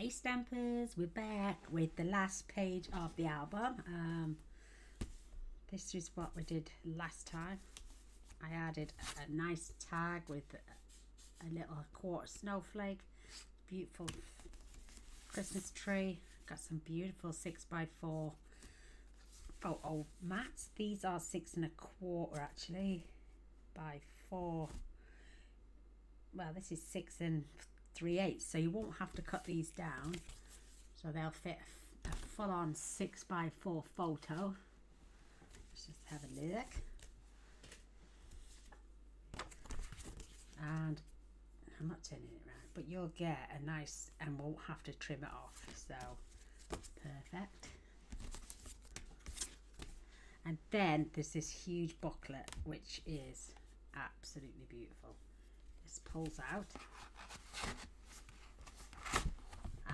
Hey Stampers, we're back with the last page of the album. This is what we did last time. I added a nice tag with a little quarter snowflake, beautiful Christmas tree. Got some beautiful 6x4 photo mats. These are 6 1/4 actually by 4. Well, this is 6 3/8, so you won't have to cut these down, so they'll fit a full-on 6x4 photo. Let's just have a look. And I'm not turning it around, but you'll get a nice, and won't have to trim it off, so perfect. And then there's this huge booklet which is absolutely beautiful. This pulls out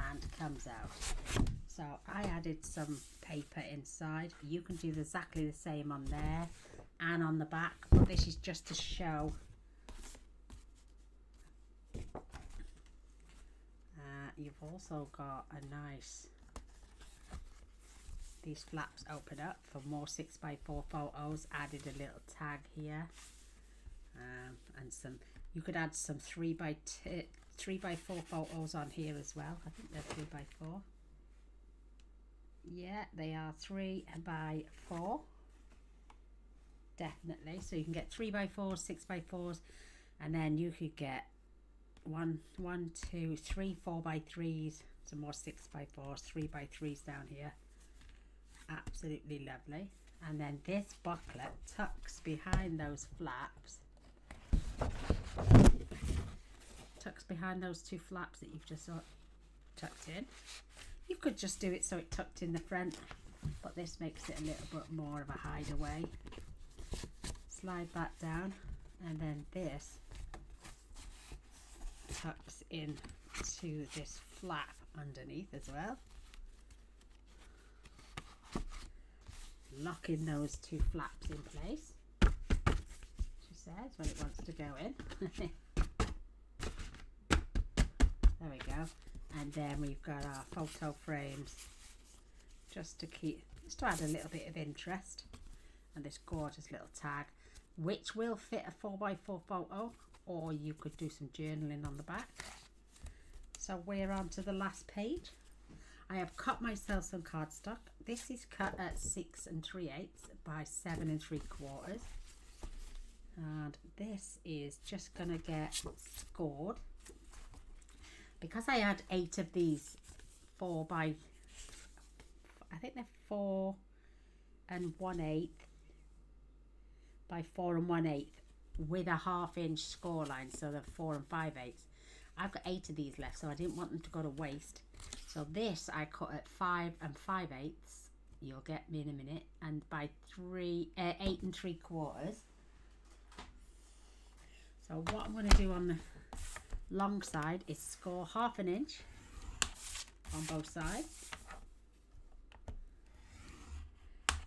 and comes out. So I added some paper inside. You can do exactly the same on there and on the back, but this is just to show. You've also got a nice, these flaps open up for more 6x4 photos. Added a little tag here, and some, you could add some 3x4 photos on here as well. I think they're 3x4. Yeah, they are 3x4. Definitely. So you can get 3x4s, 6x4s, and then you could get 1, 2, 3, 4x3s, some more 6x4s, 3x3s down here. Absolutely lovely. And then this booklet tucks behind those flaps. Tucks behind those 2 flaps that you've just tucked in. You could just do it so it tucked in the front, but this makes it a little bit more of a hideaway. Slide that down, and then this tucks in to this flap underneath as well, locking those 2 flaps in place, she says, when it wants to go in. There we go. And then we've got our photo frames, just to add a little bit of interest, and this gorgeous little tag which will fit a 4x4 photo, or you could do some journaling on the back. So we're on to the last page. I have cut myself some cardstock. This is cut at 6 3/8 by 7 3/4, and this is just gonna get scored. Because I had 8 of these 4 by, I think they're 4 1/8 by 4 1/8 with a 1/2 inch score line, so they're 4 5/8. I've got 8 of these left, so I didn't want them to go to waste. So this I cut at 5 5/8. You'll get me in a minute, and by 8 3/4. So what I'm going to do on the long side is score 1/2 inch on both sides,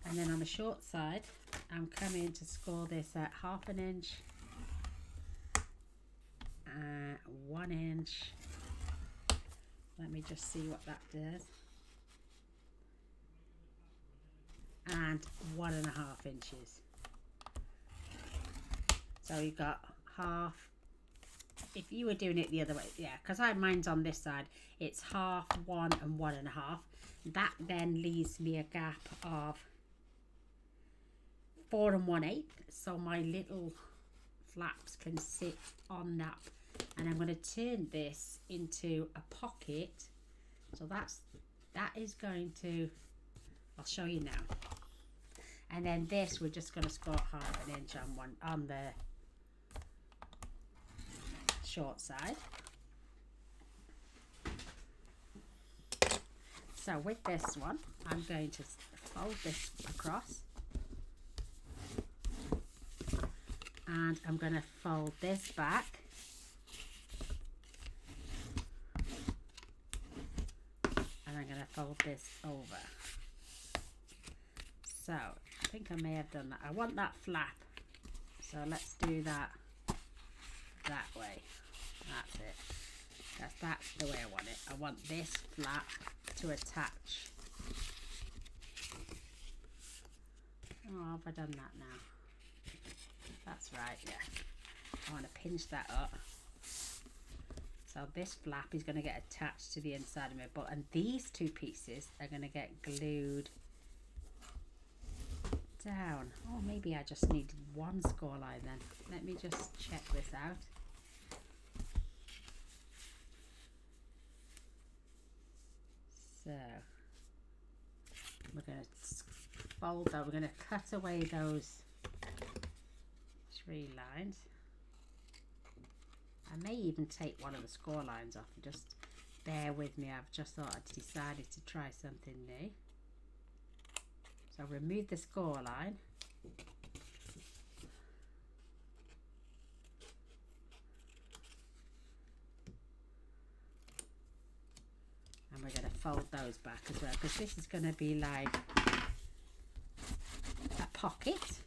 and then on the short side I'm coming to score this at 1/2 inch, 1 inch. Let me just see what that does, and 1 1/2 inches. So you've got half. If you were doing it the other way, yeah, because mine's on this side, it's 1/2, 1 and 1 1/2. That then leaves me a gap of 4 1/8, so my little flaps can sit on that. And I'm going to turn this into a pocket, so that is going to, I'll show you now. And then this, we're just going to score 1/2 inch on the short side. So with this one, I'm going to fold this across, and I'm going to fold this back, and I'm going to fold this over. So I think I may have done that. I want that flap, so let's do that way. That's it. because that's the way I want it. I want this flap to attach. Oh, have I done that now? That's right, yeah. I want to pinch that up. So this flap is going to get attached to the inside of my book, and these two pieces are going to get glued down. Oh, maybe I just need one score line then. Let me just check this out. So we're going to fold that. We're going to cut away those 3 lines. I may even take one of the score lines off. Just bear with me. I've just thought I'd decided to try something new. So remove the score line. And we're going to fold those back as well, because this is going to be like a pocket.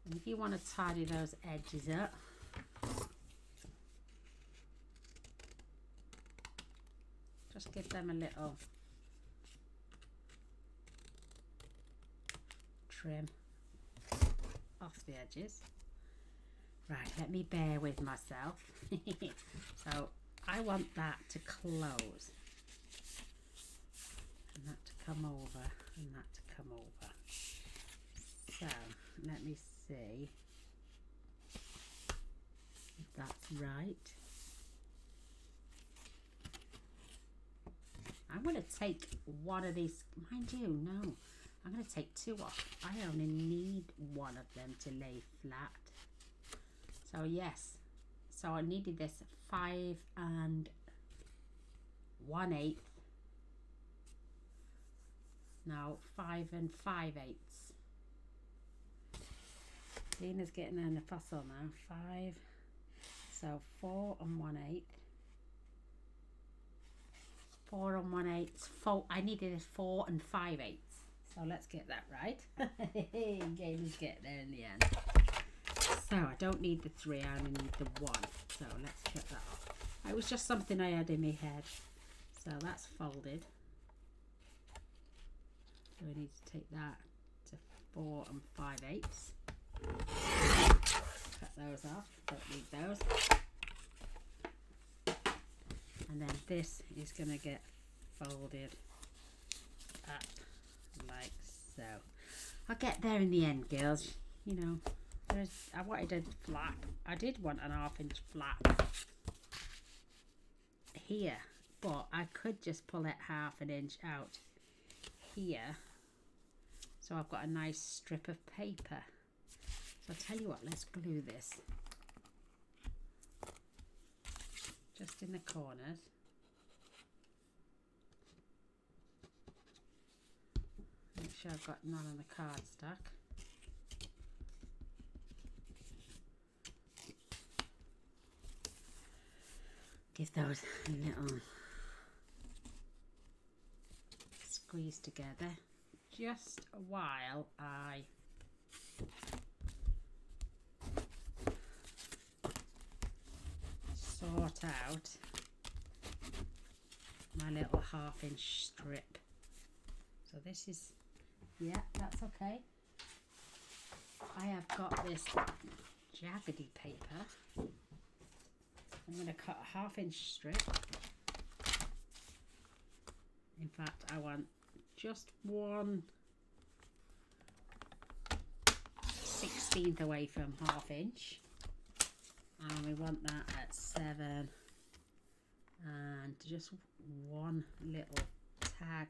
And if you want to tidy those edges up, just give them a little trim off the edges. Right, let me bear with myself. So I want that to close, and that to come over, and that to come over. So let me see if that's right. I'm going to take one of these, mind you, no, I'm going to take 2 off. I only need one of them to lay flat. So yes, so I needed this 5 1/8. No, 5 5/8. Dina's getting in the fussle now. 5, so 4 1/8. 4 1/8. 4. I needed a 4 5/8. So let's get that right. Gaynor's getting there in the end. So I don't need the 3, I only need the 1. So let's cut that off. It was just something I had in my head. So that's folded. So we need to take that to 4 5/8. Cut those off. Don't need those. And then this is going to get folded up like so. I'll get there in the end, girls. You know, I wanted a flap. I did want an 1/2 inch flap here, but I could just pull it 1/2 inch out here. So I've got a nice strip of paper. So I'll tell you what, let's glue this just in the corners. Make sure I've got none on the cardstock. Give those a little squeeze together just while I sort out my little 1/2 inch strip. So this is, yeah, that's okay. I have got this jaggedy paper. I'm going to cut a 1/2 inch strip. In fact, I want just 1/16 away from 1/2 inch. And we want that at 7. And just one little tag.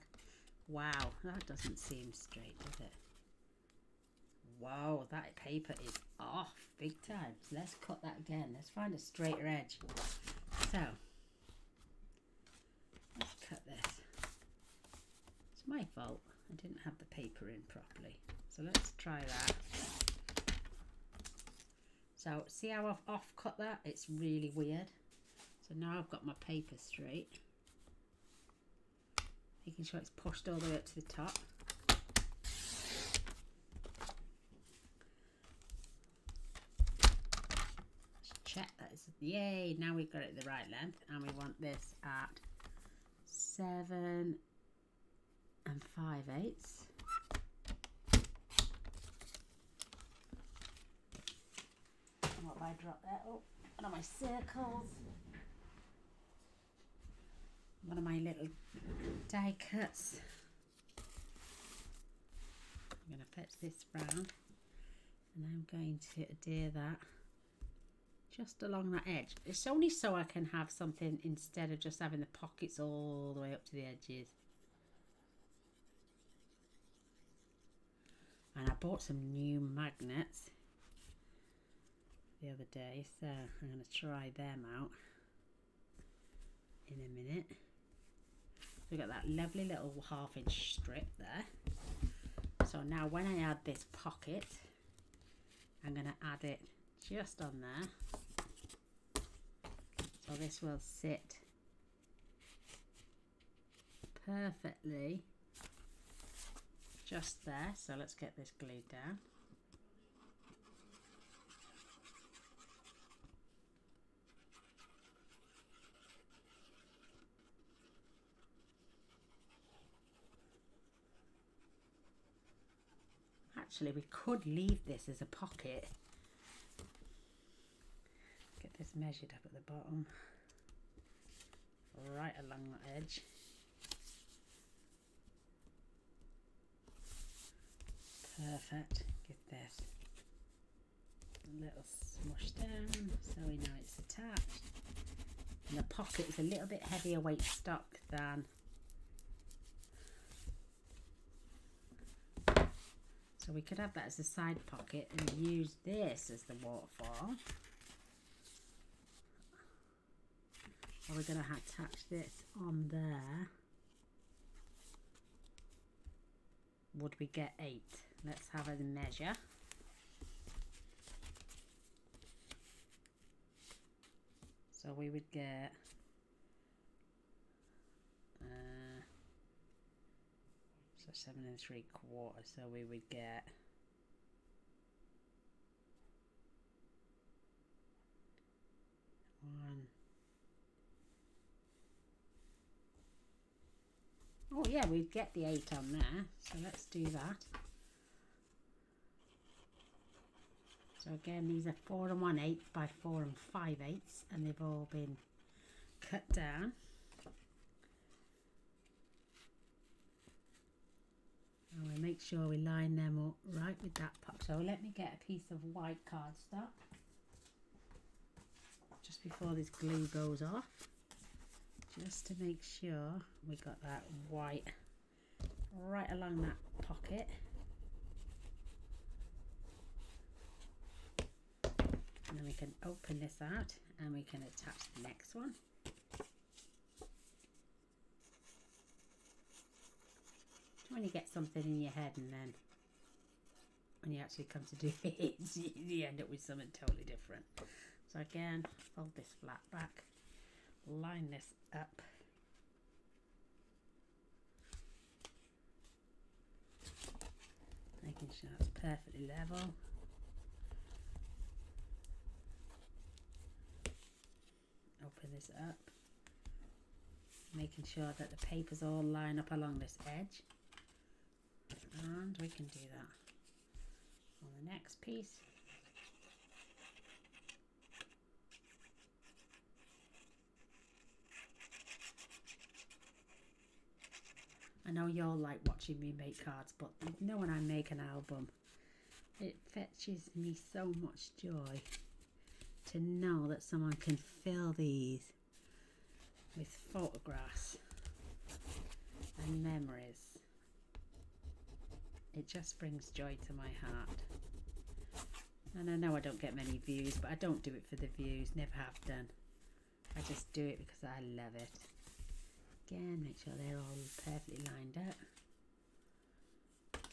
Wow, that doesn't seem straight, does it? Wow, that paper is off big time. So let's cut that again. Let's find a straighter edge. So let's cut this. It's my fault. I didn't have the paper in properly. So let's try that. So see how I've off cut that? It's really weird. So now I've got my paper straight. Making sure it's pushed all the way up to the top. Yay, now we've got it the right length, and we want this at 7 5/8. What have I dropped there? Oh, one of my circles. One of my little die cuts. I'm going to fetch this round, and I'm going to adhere that just along that edge. It's only so I can have something instead of just having the pockets all the way up to the edges. And I bought some new magnets the other day, so I'm going to try them out in a minute. So we've got that lovely little 1/2 inch strip there. So now when I add this pocket, I'm going to add it just on there. So this will sit perfectly just there. So let's get this glued down. Actually, we could leave this as a pocket. Get this measured up at the bottom, right along the edge. Perfect. Give this a little smush down so we know it's attached. And the pocket is a little bit heavier weight stock than so we could have that as a side pocket and use this as the waterfall. Or we're going to attach this on there. Would we get 8? Let's have a measure. So we would get so 7 3/4. So we would get 1. Oh yeah, we'd get the 8 on there. So let's do that. So again, these are 4 1/8 by 4 5/8, and they've all been cut down. And we make sure we line them up right with that pop. So let me get a piece of white cardstock just before this glue goes off, just to make sure we got that white right along that pocket. And then we can open this out and we can attach the next one. When you get something in your head and then when you actually come to do it, you end up with something totally different. So again, fold this flat back, line this up. Making sure it's perfectly level. Open this up, making sure that the papers all line up along this edge, and we can do that on the next piece. I know you all like watching me make cards, but you know when I make an album, it fetches me so much joy to know that someone can fill these with photographs and memories. It just brings joy to my heart. And I know I don't get many views, but I don't do it for the views, never have done. I just do it because I love it. Again, make sure they're all perfectly lined up.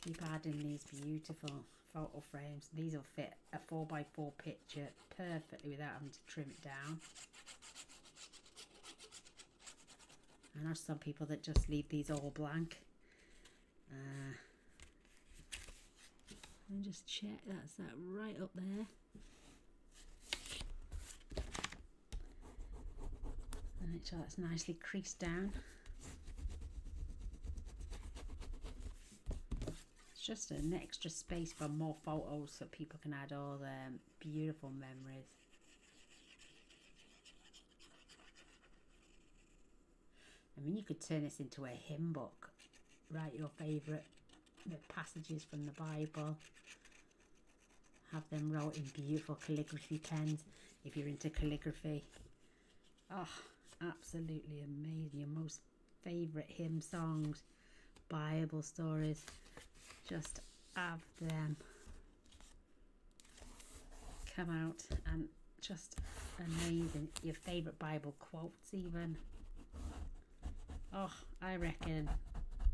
Keep adding these beautiful photo frames. These will fit a 4x4 picture perfectly without having to trim it down. I know some people that just leave these all blank. And just check that's that right up there. Make sure that's nicely creased down. It's just an extra space for more photos so people can add all their beautiful memories. I mean, you could turn this into a hymn book. Write your favourite passages from the Bible. Have them wrote in beautiful calligraphy pens if you're into calligraphy. Oh, absolutely amazing. Your most favourite hymn songs, Bible stories. Just have them come out, and just amazing. Your favourite Bible quotes even. Oh, I reckon,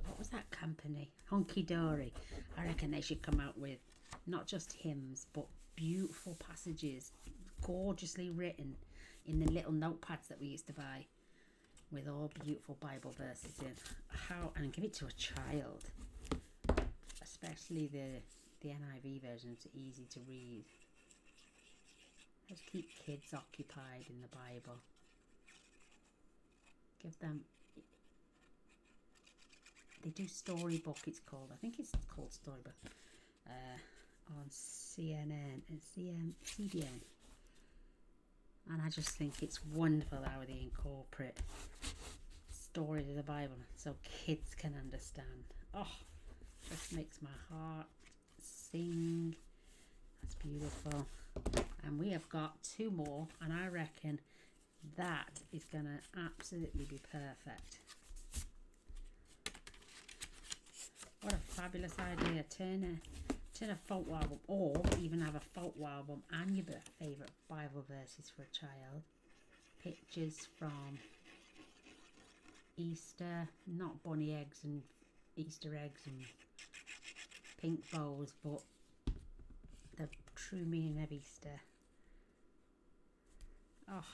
what was that company? Hunky Dory. I reckon they should come out with not just hymns, but beautiful passages, gorgeously written in the little notepads that we used to buy, with all beautiful Bible verses in. And give it to a child, especially the NIV versions are easy to read. Just keep kids occupied in the Bible. Give them. They do Storybook, it's called. I think it's called Storybook. On CNN and CBN. And I just think it's wonderful how they incorporate stories of the Bible so kids can understand. Oh, just makes my heart sing. That's beautiful. And we have got 2 more, and I reckon that is going to absolutely be perfect. What a fabulous idea. Turn a photo album, or even have a photo album and your favourite Bible verses for a child. Pictures from Easter, not bunny eggs and Easter eggs and pink bows, but the true meaning of Easter. Oh,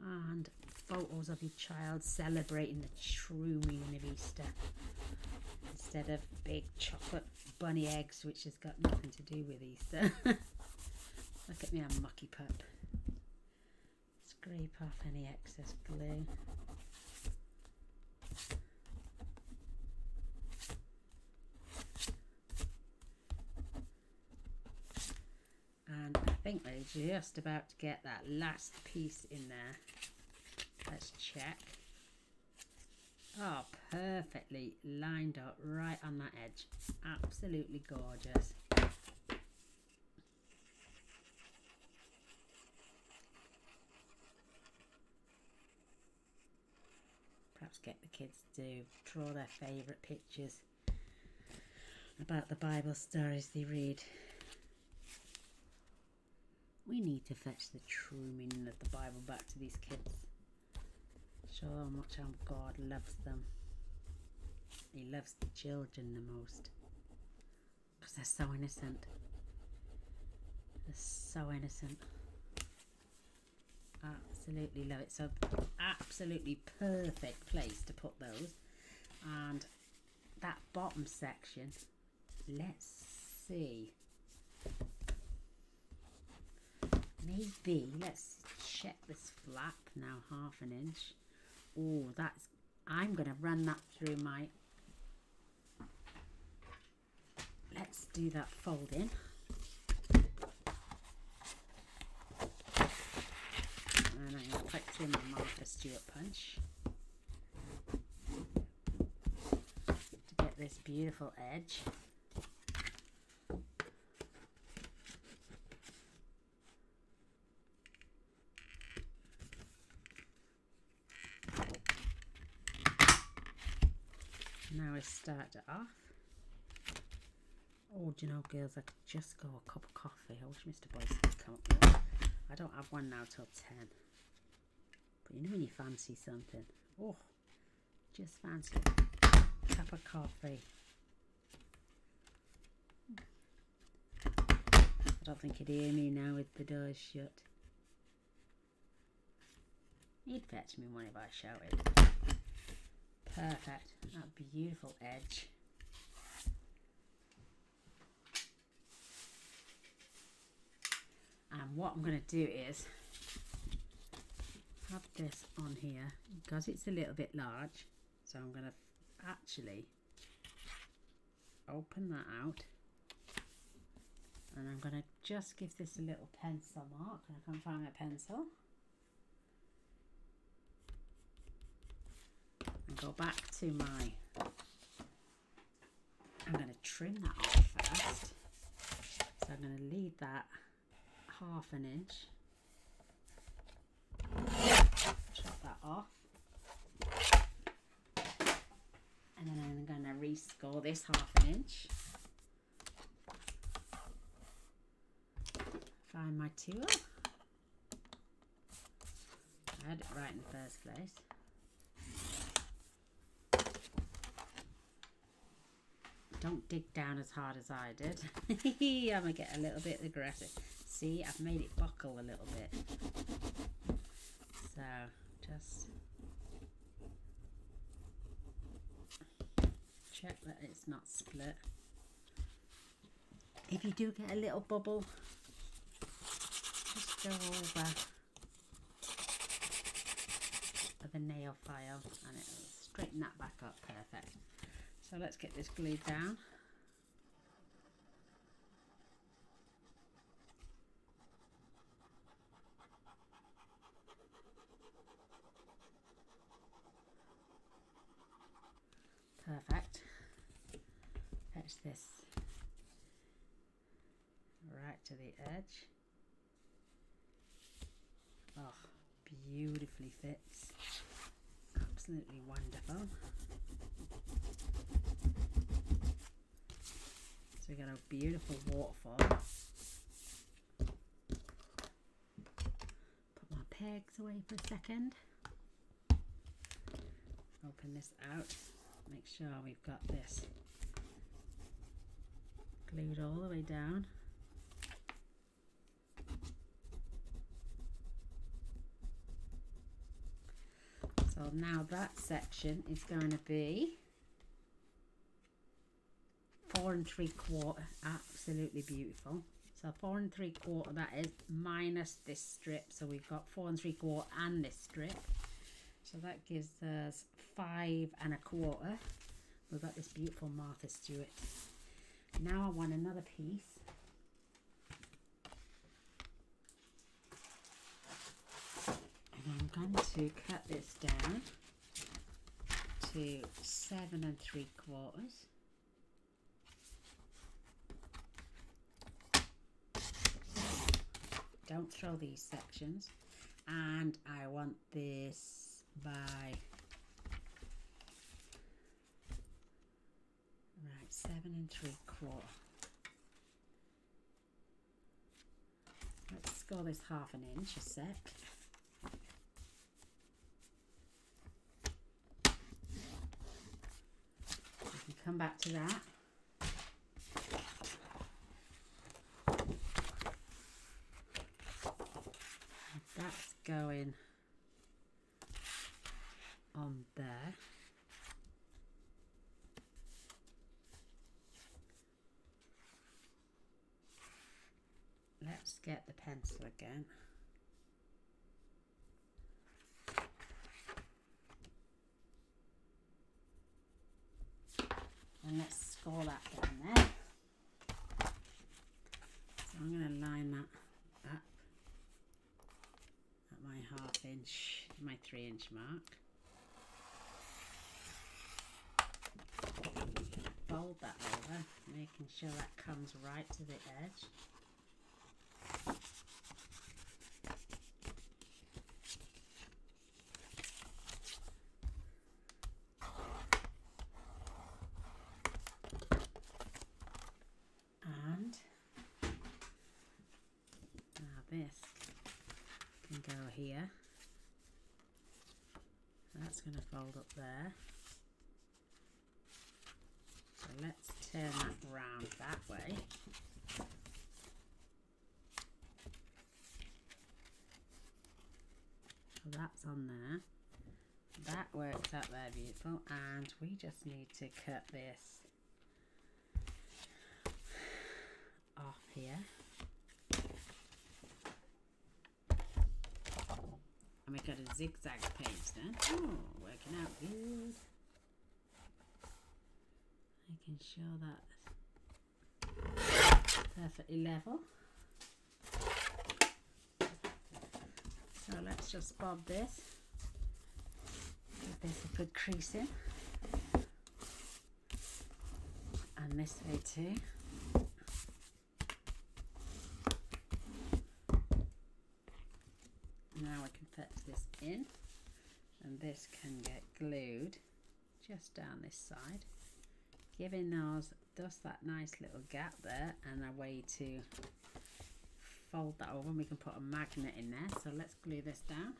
and photos of your child celebrating the true meaning of Easter, instead of big chocolate bunny eggs, which has got nothing to do with Easter. Look at me, I'm mucky pup. Scrape off any excess glue. And I think we're just about to get that last piece in there. Let's check. Oh, perfectly lined up right on that edge. Absolutely gorgeous. Perhaps get the kids to draw their favourite pictures about the Bible stories they read. We need to fetch the true meaning of the Bible back to these kids. Show how much God loves them. He loves the children the most, because they're so innocent. They're so innocent. Absolutely love it. So absolutely perfect place to put those. And that bottom section, let's see. Maybe let's check this flap now, 1/2 inch. Oh, I'm going to run that through my, let's do that folding. And I'm going to put in my Martha Stewart punch to get this beautiful edge. Now we start it off. Oh, do you know, girls, I could just go a cup of coffee. I wish Mr. Boyce would come up with it. I don't have one now till 10. But you know when you fancy something. Oh, just fancy a cup of coffee. I don't think he'd hear me now with the doors shut. He'd fetch me one if I shouted. Perfect. That beautiful edge. And what I'm going to do is have this on here because it's a little bit large, so I'm going to actually open that out, and I'm going to just give this a little pencil mark. I can't find my pencil, and go back to my, I'm going to trim that off first, so I'm going to leave that 1/2 inch, chop that off, and then I'm going to rescore this 1/2 inch. Find my tool. I had it right in the first place. Don't dig down as hard as I did. I'm going to get a little bit aggressive. See, I've made it buckle a little bit. So, just check that it's not split. If you do get a little bubble, just go over with a nail file and it'll straighten that back up. Perfect. So let's get this glued down. Perfect. Fetch this right to the edge. Oh, beautifully fits. Absolutely wonderful. So we got a beautiful waterfall. Put my pegs away for a second. Open this out. Make sure we've got this glued all the way down. So now that section is going to be 4 3/4, absolutely beautiful. So 4 3/4, that is minus this strip. So we've got 4 3/4 and this strip. So that gives us 5 1/4. We've got this beautiful Martha Stewart. Now I want another piece. And I'm going to cut this down to 7 3/4. Don't throw these sections. And I want this by, right, 7 3/4. Let's score this 1/2 inch a sec. We can come back to that. That's going on there. Let's get the pencil again. And let's score that down there. So I'm going to line that up at my 1/2 inch, my 3 inch mark. Fold that over, making sure that comes right to the edge. And now this can go here. That's going to fold up there. So let's turn that round that way. So that's on there. That works out there beautiful. And we just need to cut this off here. I'm we've got a zigzag page then. Oh, working out good. Making sure that's perfectly level. So let's just bob this. Give this a good creasing. And this way too. Now we can fit this in, and this can get glued just down this side, giving those just that nice little gap there and a way to fold that over, and we can put a magnet in there. So let's glue this down.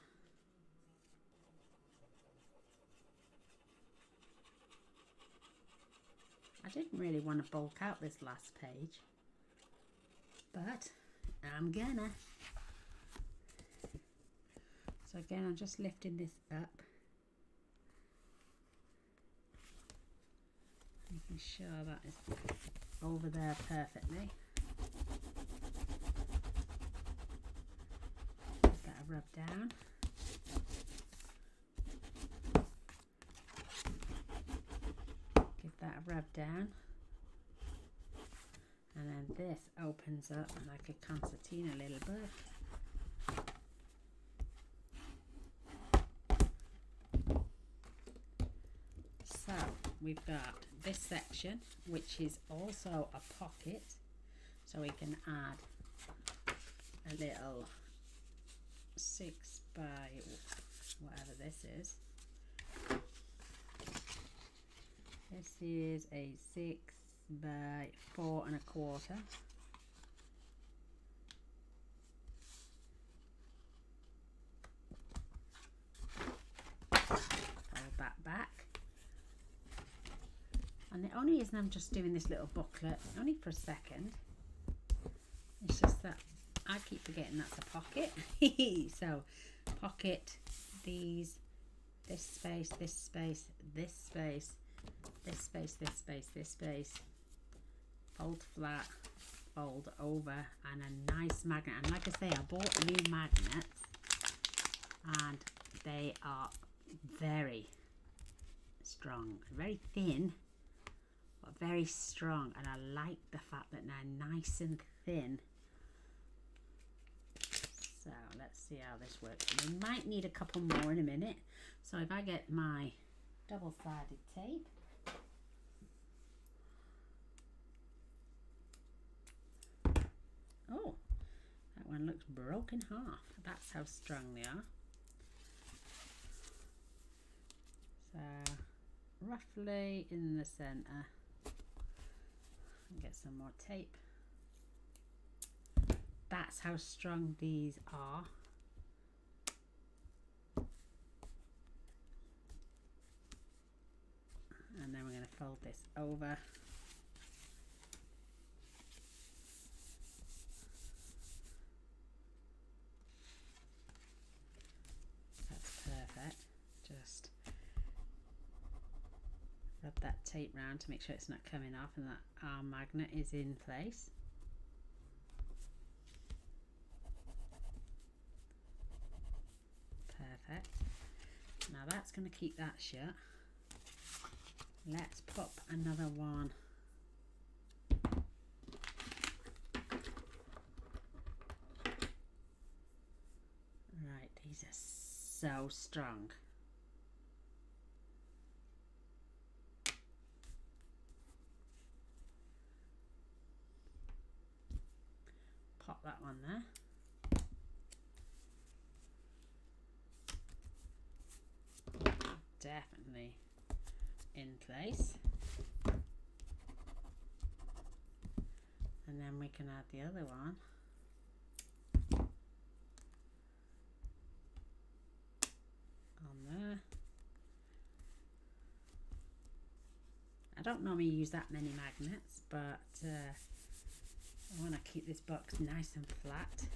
I didn't really want to bulk out this last page, but I'm gonna. So again, I'm just lifting this up, making sure that is over there perfectly. Give that a rub down. Give that a rub down. And then this opens up like a concertina little bit. So we've got this section, which is also a pocket, so we can add a little 6 by whatever this is. This is a 6 by 4 1/4. Fold that back. And the only reason I'm just doing this little booklet, only for a second, it's just that I keep forgetting that's a pocket. So pocket these, this space, this space, this space, this space, this space, this space, fold flat, fold over, and a nice magnet. And like I say, I bought new magnets and they are very strong, very thin, but very strong, and I like the fact that they're nice and thin. So let's see how this works. We might need a couple more in a minute. So if I get my double-sided tape, oh, that one looks broken half. That's how strong they are. So roughly in the center. Get some more tape. That's how strong these are. And then we're going to fold this over. That's perfect. Just rub that tape round to make sure it's not coming off and that our magnet is in place. Perfect. Now that's going to keep that shut. Let's pop another one. Right, these are so strong. Pop that one there. Definitely in place. And then we can add the other one. On there. I don't normally use that many magnets, but I want to keep this box nice and flat.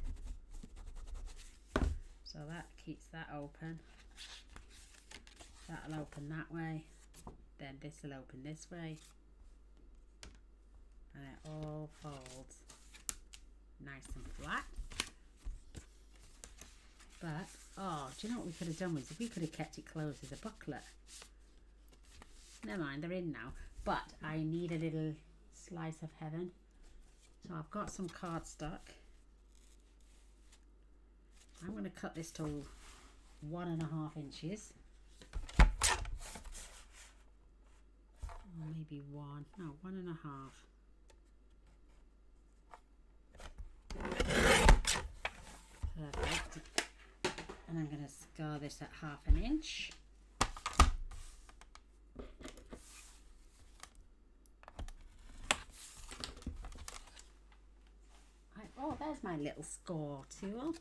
So that keeps that open. That'll open that way, then this will open this way, and it all folds nice and flat. But oh, Do you know what we could have done was we could have kept it closed as a booklet. Never mind, they're in now. But I need a little slice of heaven. So I've got some cardstock. I'm going to cut this to 1.5 inches. Or maybe 1.5. Perfect. And I'm going to score this at 1/2 inch. Oh, there's my little score tool.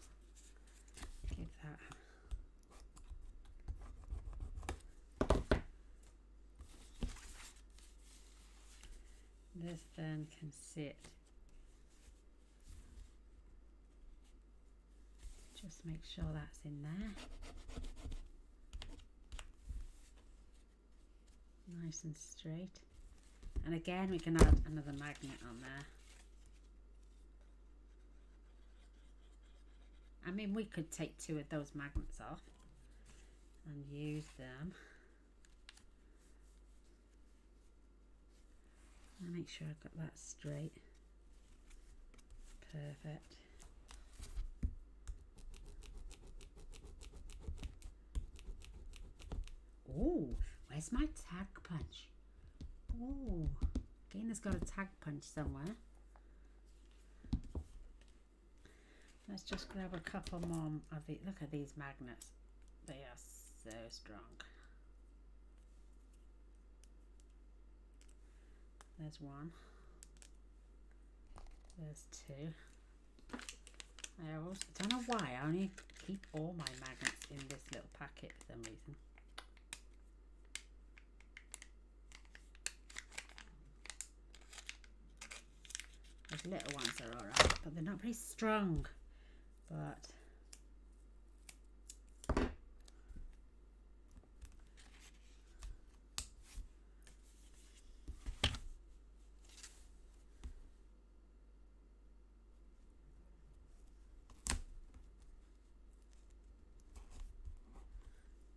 Give that. This then can sit. Just make sure that's in there. Nice and straight. And again, we can add another magnet on there. I mean, we could take 2 of those magnets off and use them. I'll make sure I've got that straight. Perfect. Oh, where's my tag punch? Oh, Gaynor's got a tag punch somewhere. Let's just grab a couple more of the, look at these magnets. They are so strong. There's 1. There's 2. I don't know why, I only keep all my magnets in this little packet for some reason. Those little ones are alright, but they're not very strong. But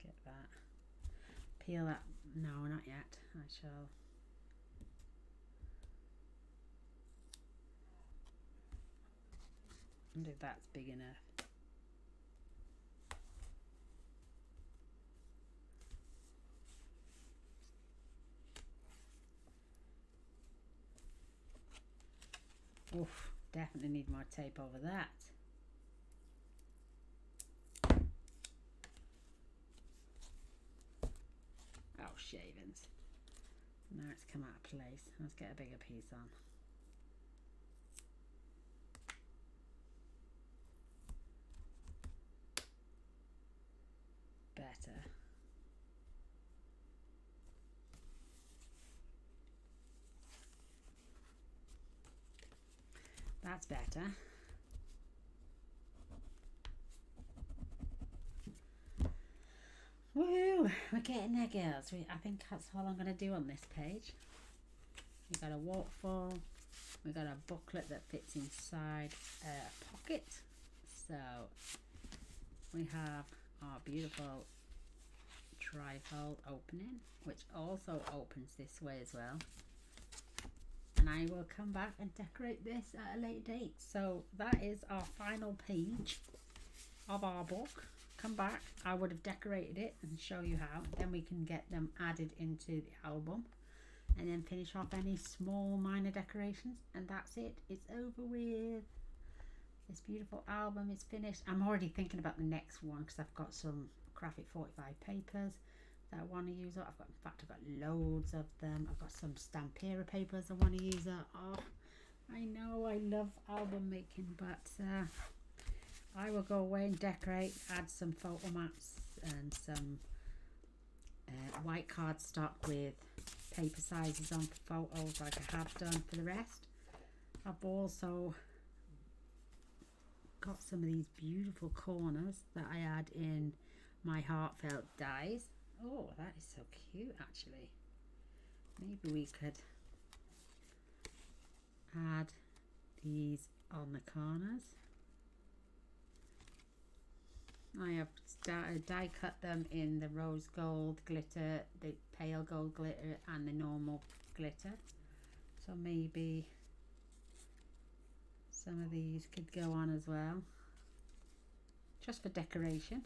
get that. Peel that. No, not yet. I shall. I wonder if that's big enough. Oof, definitely need more tape over that. Oh, shavings. Now it's come out of place. Let's get a bigger piece on. Better. That's better. Woohoo! We're getting there, girls. I think that's all I'm going to do on this page. We got a waterfall. We got a booklet that fits inside a pocket. So we have our beautiful trifold opening, which also opens this way as well. And I will come back and decorate this at a later date. So that is our final page of our book. Come back, I would have decorated it and show you how. Then we can get them added into the album and then finish off any small minor decorations, and that's it. It's over with. This beautiful album is finished. I'm already thinking about the next one because I've got some graphic 45 papers that I want to use up. In fact, I've got loads of them. I've got some Stampera papers I want to use up. Oh, I know I love album making, but I will go away and decorate, add some photo mats and some white cardstock with paper sizes on for photos like I have done for the rest. I've also got some of these beautiful corners that I add in my heartfelt dies. Oh, that is so cute actually. Maybe we could add these on the corners. I have die cut them in the rose gold glitter, the pale gold glitter and the normal glitter. So maybe some of these could go on as well, just for decoration.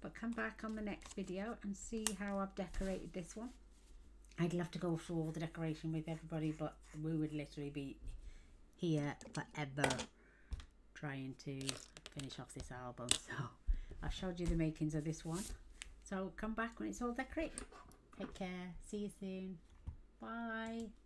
But come back on the next video and see how I've decorated this one. I'd love to go through all the decoration with everybody, but we would literally be here forever trying to finish off this album. So I showed you the makings of this one, so come back when it's all decorated. Take care, see you soon, bye.